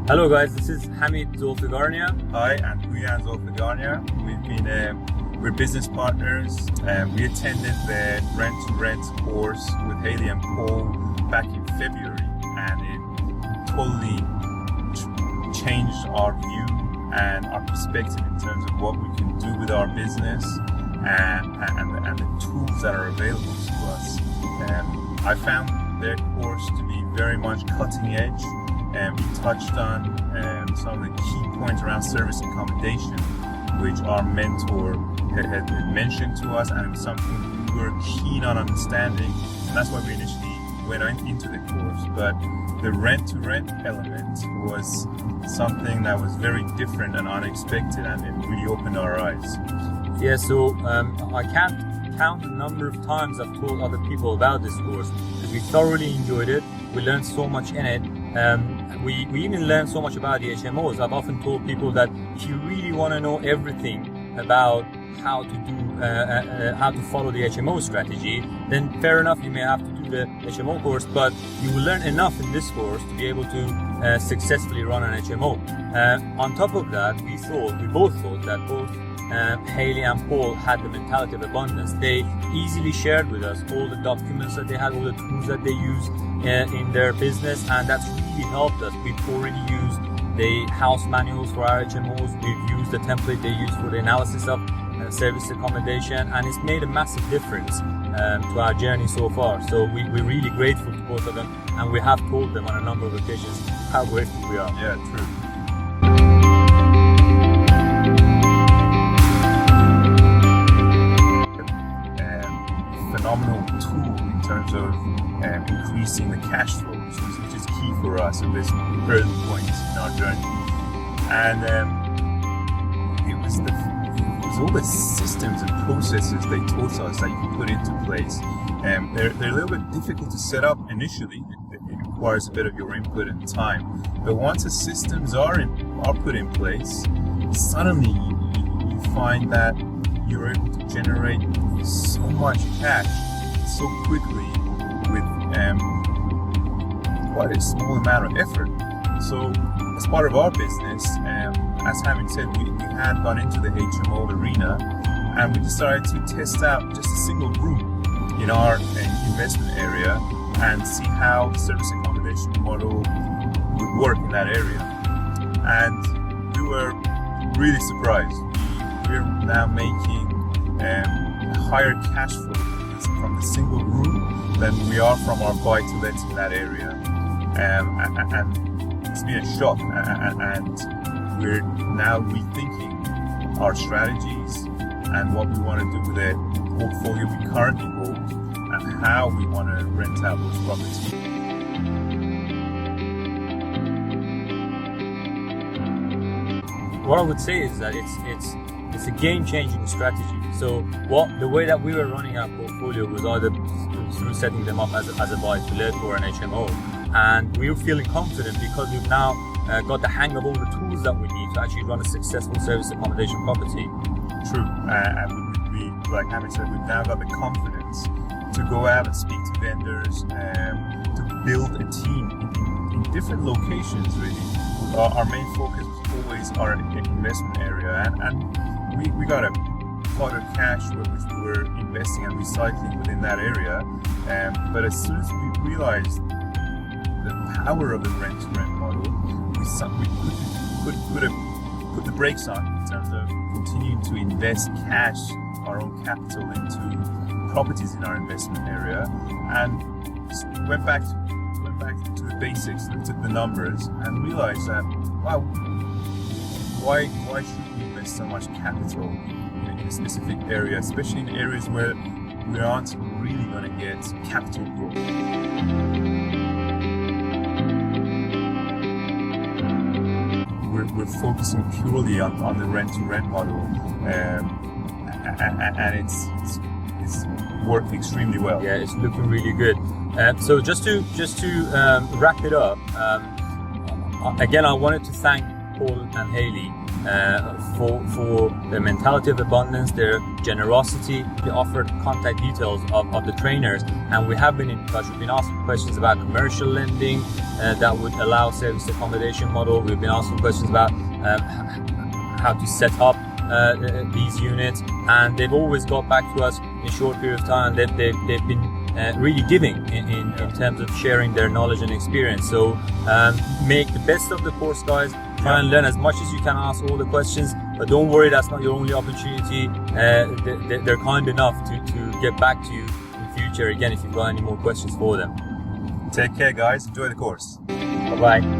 Hello guys, this is Hamid Zulfigarnia. Hi, I'm Pouyan Zulfigarnia. We're business partners. We attended the Rent to Rent course with Haley and Paul back in February, and it totally changed our view and our perspective in terms of what we can do with our business and the tools that are available to us. I found their course to be very much cutting edge. We touched on some of the key points around service accommodation, which our mentor had mentioned to us, and it was something we were keen on understanding, and that's why we initially went into the course. But the rent-to-rent element was something that was very different and unexpected, and it really opened our eyes. Yeah, so I can't count the number of times I've told other people about this course, because we thoroughly enjoyed it. We learned so much in it. We even learned so much about the HMOs. I've often told people that if you really want to know everything about how to follow the HMO strategy, then fair enough, you may have to do the HMO course, but you will learn enough in this course to be able to successfully run an HMO. On top of that, we both thought that both Haley and Paul had the mentality of abundance. They easily shared with us all the documents that they had, all the tools that they use in their business, and that's really helped us. We've already used the house manuals for our HMOs. We've used the template they use for the analysis of service accommodation, and it's made a massive difference to our journey so far. So we're really grateful to both of them, and we have told them on a number of occasions how grateful we are. Yeah, true. Phenomenal tool in terms of increasing the cash flow, which is key for us at this early point in our journey. And it was all the systems and processes they taught us that you can put into place. They're a little bit difficult to set up initially. It requires a bit of your input and time. But once the systems are put in place, suddenly you find that you're able to generate so much cash so quickly with quite a small amount of effort. So as part of our business, as Hamid said, we had gone into the HMO arena, and we decided to test out just a single room in our investment area and see how the service accommodation model would work in that area. And we were really surprised. We're now making higher cash flow from the single room than we are from our buy-to-lets in that area. And it's been a shock, and we're now rethinking our strategies and what we want to do with the portfolio we currently hold and how we want to rent out those properties. What I would say is that it's a game-changing strategy. So the way that we were running our portfolio was either through setting them up as a buy-to-let or an HMO, and we were feeling confident because we've now got the hang of all the tools that we need to actually run a successful service accommodation property. True, and we, like Hamid said, we've now got the confidence to go out and speak to vendors, to build a team in different locations. Really, our main focus was always our investment area, and we got a pot of cash which we were investing and recycling within that area. But as soon as we realized the power of the rent-to-rent model, we put the brakes on in terms of continuing to invest cash, our own capital, into properties in our investment area, and went back to the basics, looked at the numbers, and realized that wow, why should we invest so much capital in a specific area, especially in areas where we aren't really going to get capital growth. We're focusing purely on the rent-to-rent model, and it's worked extremely well. Yeah, it's looking really good. So just to wrap it up, again, I wanted to thank Paul and Haley for their mentality of abundance, their generosity. They offered contact details of the trainers, and we have been in touch. We've been asking questions about commercial lending that would allow serviced accommodation model. We've been asking questions about how to set up these units, and they've always got back to us in a short period of time. They've been really giving in terms of sharing their knowledge and experience. So make the best of the course, guys. Try and learn as much as you can, ask all the questions, but don't worry, that's not your only opportunity. They're kind enough to get back to you in future again if you've got any more questions for them. Take care, guys. Enjoy the course. Bye-bye.